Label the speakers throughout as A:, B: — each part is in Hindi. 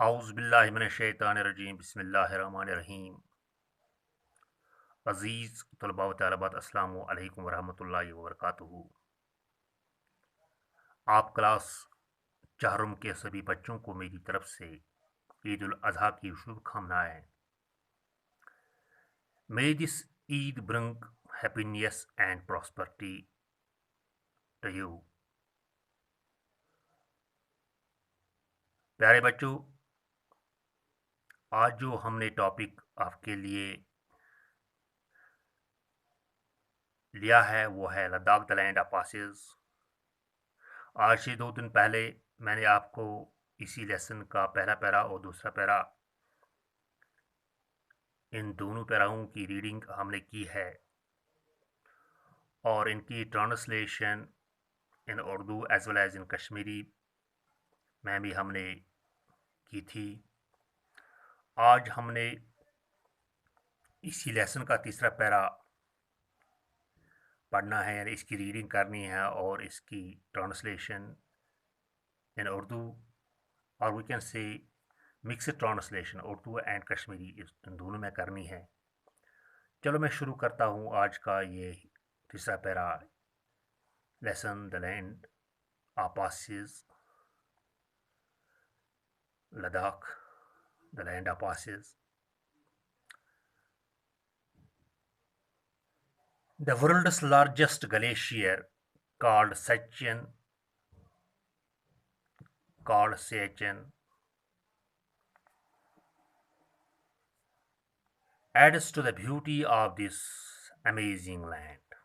A: औज़ुबिल्लाहिमिनश्शैतानिर्रजीम बिस्मिल्लाहिर्रहमानिर्रहीम। अज़ीज़ तलबा व तालिबात, अस्सलामु अलैकुम वरहमतुल्लाहि वबरकातुहू। आप क्लास चाहरुम के सभी बच्चों को मेरी तरफ से ईद उल अज़हा की शुभकामनाएं। May this Eid bring happiness and prosperity to you. प्यारे बच्चों, आज जो हमने टॉपिक आपके लिए लिया है वो है Ladakh the land of passes. आज से 2 दिन पहले मैंने आपको इसी लेसन का पहला पैरा और दूसरा पैरा, इन दोनों पैराओं की रीडिंग हमने की है और इनकी translation in Urdu as well as in Kashmiri में भी हमने की थी। आज हमने इसी लेसन का तीसरा पैरा पढ़ना है, यानी इसकी रीडिंग करनी है और इसकी ट्रांसलेशन इन उर्दू, और we can say mixed translation Urdu and Kashmiri, इन दोनों में करनी है। चलो मैं शुरू करता हूँ आज का ये तीसरा para, lesson the land of passes, Ladakh the land of passes. The world's largest glacier called Siachen adds to the beauty of this amazing land.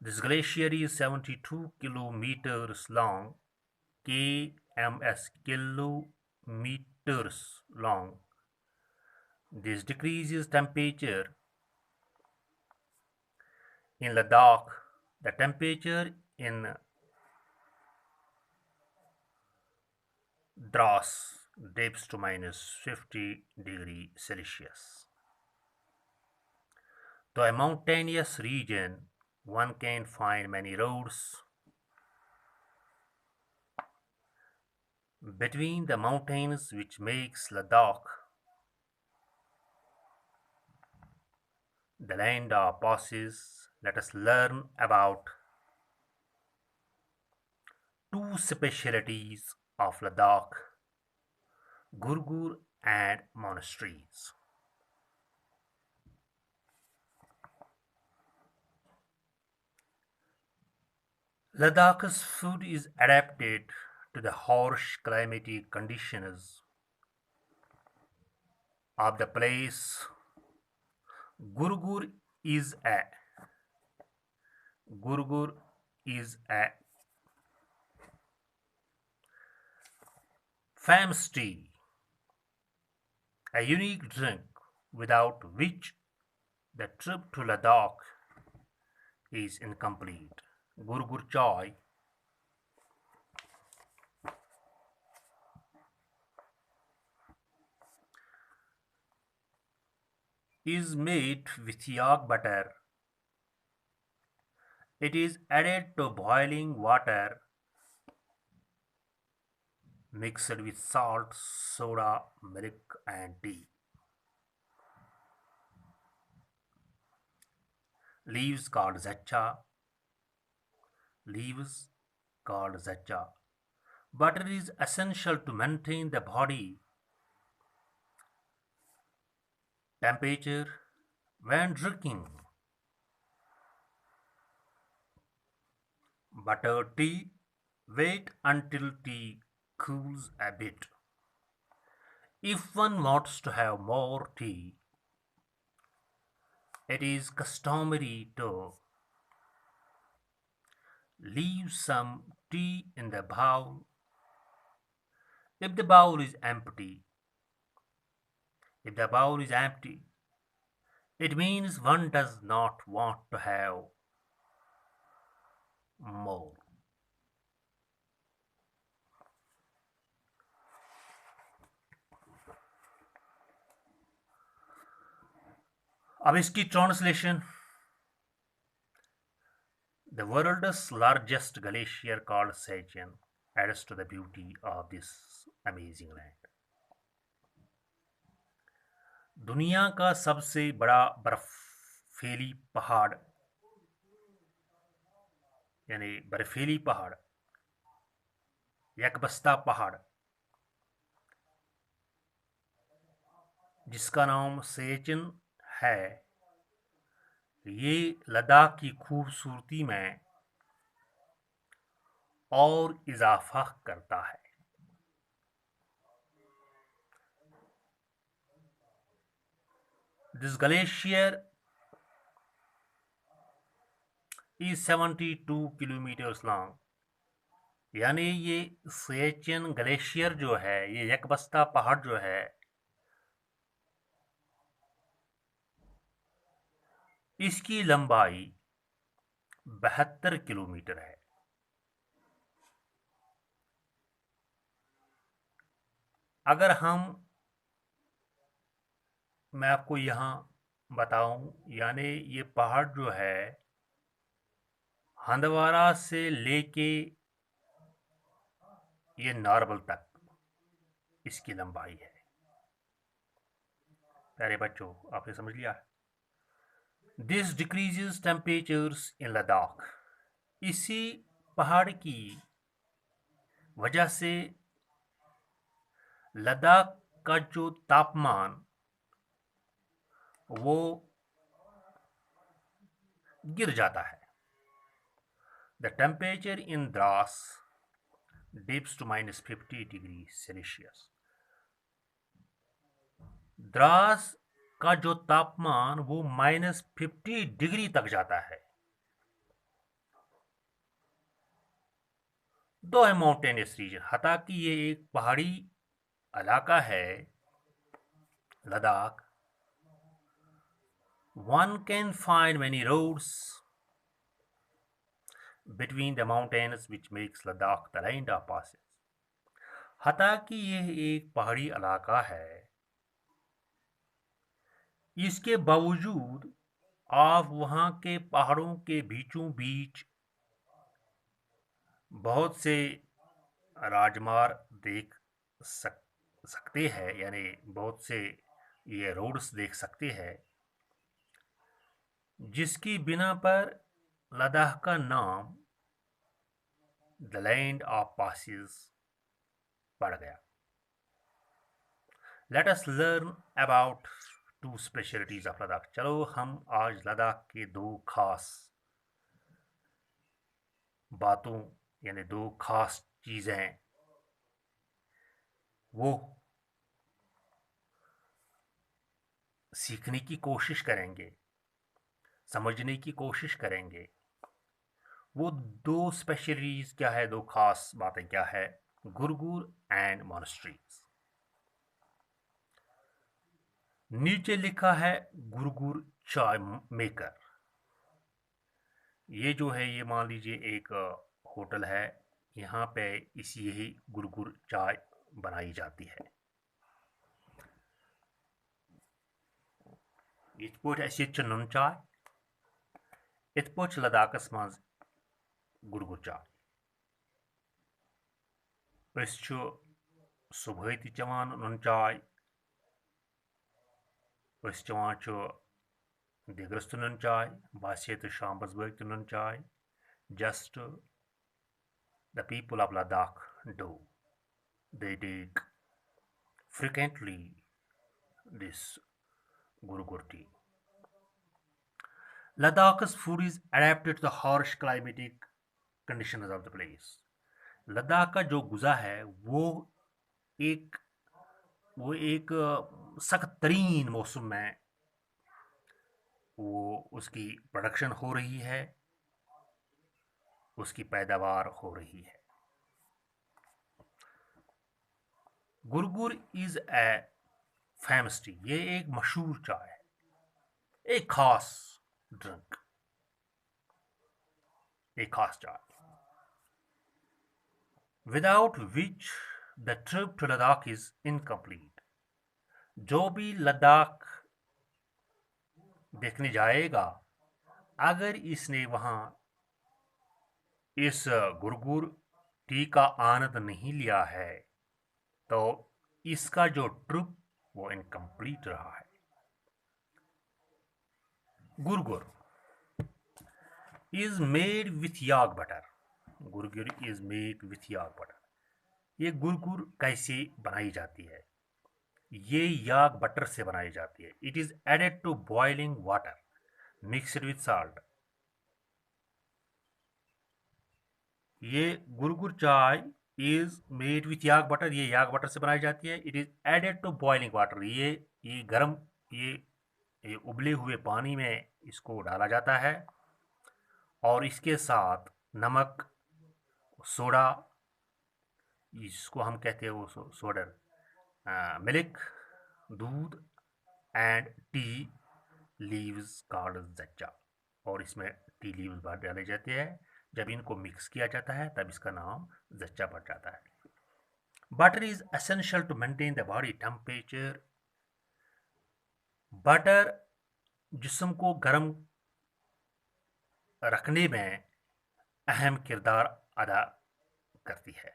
A: This glacier is 72 kilometers long, kms, kilometers long. This decreases temperature in Ladakh. The temperature in Dras dips to -50 degrees Celsius. Though a mountainous region, one can find many roads between the mountains, which makes Ladakh the land of passes. Let us learn about two specialties of Ladakh: Gurgur and monasteries. Ladakh's food is adapted to the harsh climatic conditions of the place. Gurgur is a Gurgur is a famous tea, a unique drink without which the trip to Ladakh is incomplete. Gurgur chai is made with yak butter. It is added to boiling water mixed with salt, soda, milk, and tea. Leaves called zacha. Leaves called zacha. Butter is essential to maintain the body temperature when drinking. Butter tea. Wait until tea cools a bit. If one wants to have more tea, it is customary to leave some tea in the bowl. If the bowl is empty, if the bowl is empty, it means one does not want to have more. अब इसकी translation, the world's largest glacier called Siachen adds to the beauty of this amazing land. दुनिया का सबसे बड़ा बर्फीली पहाड़ यानी बर्फीली पहाड़ यकबस्ता पहाड़ जिसका नाम सिएचिन है, ये लद्दाख की खूबसूरती में और इजाफा करता है। This glacier is 72 kilometre long, यानी ये सिएचिन ग्लेशियर जो है, ये यकबस्ता पहाड़ जो है, इसकी लंबाई 72 किलोमीटर है। अगर मैं आपको यहाँ बताऊं, यानी ये पहाड़ जो है हंदवारा से लेके ये नारबल तक इसकी लंबाई है। प्यारे बच्चों, आपने समझ लिया। दिस डिक्रीजेस टेम्परेचर्स इन लद्दाख, इसी पहाड़ की वजह से लद्दाख का जो तापमान वो गिर जाता है। The temperature in Dras dips to -50 degree Celsius. Dras का जो तापमान वो -50 डिग्री तक जाता है। दो है माउंटेनियस रीजन, हालांकि ये एक पहाड़ी इलाका है Ladakh, one can find many roads between the mountains which makes Ladakh the land of passes। हालांकि यह एक पहाड़ी इलाका है, इसके बावजूद आप वहाँ के पहाड़ों के बीचों बीच बहुत से राजमार्ग देख सकते हैं, यानी बहुत से ये रोड्स देख सकते हैं, जिसकी बिना पर लद्दाख का नाम द लैंड ऑफ पासेस पड़ गया। Let us learn about two specialities of Ladakh. चलो हम आज लद्दाख के दो खास बातों यानी दो खास चीज़ें वो सीखने की कोशिश करेंगे, समझने की कोशिश करेंगे। वो दो स्पेशलिटीज क्या है, दो खास बातें क्या है? गुरगुर एंड मॉनेस्ट्रीज। नीचे लिखा है गुरगुर चाय मेकर। ये जो है, ये मान लीजिए एक होटल है, यहाँ पे यही गुरगुर चाय बनाई जाती है। यिथ पॉट ऐसे नुन चाय, यिथ पॉट लद्दाखस मज गुरगुर चाय। सुबह ती चवान नुन चाय, चवान दिगरस तो नुन चाय, बासे तो शामस बग तो नुन चाय। Just the people of Ladakh do. They take frequently this Gurgur tea. Ladakh's food is adapted to the harsh climatic conditions of the place. Ladakh का जो गुज़ा है वो एक सख्त तरीन मौसम में वो उसकी प्रोडक्शन हो रही है, उसकी पैदावार हो रही है। Gurgur is a famous tea, ये एक मशहूर चाय है, एक खास ड्रिंक, एक खास चाय, without which the trip to Ladakh is incomplete. जो भी लद्दाख देखने जाएगा, अगर इसने वहाँ इस गुरगुर टी का आनंद नहीं लिया है तो इसका जो ट्रिप वो इनकम्प्लीट रहा है। Gurgur is made with yak butter. Gurgur is made with yak butter. ये गुरगुर कैसे बनाई जाती है? ये याक बटर से बनाई जाती है। It is added to boiling water mixed with salt. ये gurgur chai is made with yak butter, ये याक बटर से बनाई जाती है। It is added to boiling water, ये गर्म, ये ये उबले हुए पानी में इसको डाला जाता है और इसके साथ नमक, सोडा, इसको हम कहते हैं वो सोडर, मिल्क, दूध एंड टी लीव्स कॉल्ड जच्चा। और इसमें टी लीव्स डाले जाते हैं। जब इनको मिक्स किया जाता है तब इसका नाम जच्चा पड़ जाता है। Butter is essential to maintain the body temperature. Butter जिस्म को गर्म रखने में अहम किरदार अदा करती है,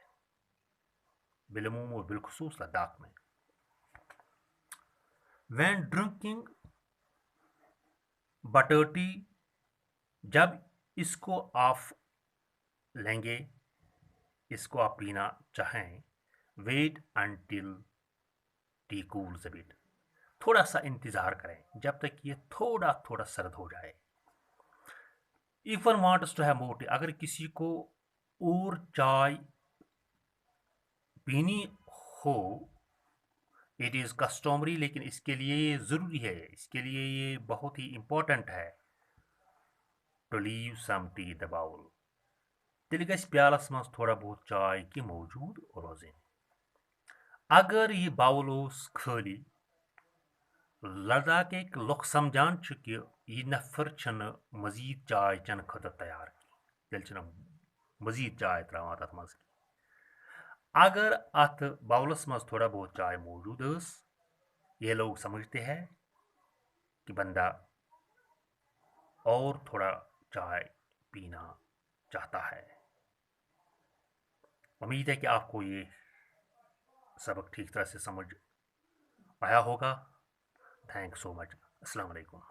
A: बिलूम और बिलखसूस लद्दाख में। When ड्रिंकिंग बटर टी, जब इसको आप लेंगे, इसको आप पीना चाहें, wait until tea cools a bit, थोड़ा सा इंतज़ार करें जब तक ये थोड़ा थोड़ा सर्द हो जाए। If one wants to have more tea, अगर किसी को और चाय पीनी हो, इट इज़ कस्टमरी, लेकिन इसके लिए ये ज़रूरी है, इसके लिए ये बहुत ही इम्पोर्टेंट है, to leave some tea the bowl, तेल गस प्यालस मज थोड़ा बहुत चाय कि मौजूद रोजें। अगर ये बाउल ओस खाली, लद्दाख एक लुक समझान कि यह नफर मजीद चाय चन खतर तैयार की, तेल मजीद चाय त्रावान तथ मज। अगर अत बाउलस मज थोड़ा बहुत चाय मौजूद उस, ये लोग समझते हैं कि बंदा और थोड़ा चाय पीना चाहता है। उम्मीद है कि आपको ये सबक ठीक तरह से समझ आया होगा। Thanks so much. अस्सलाम वालेकुम।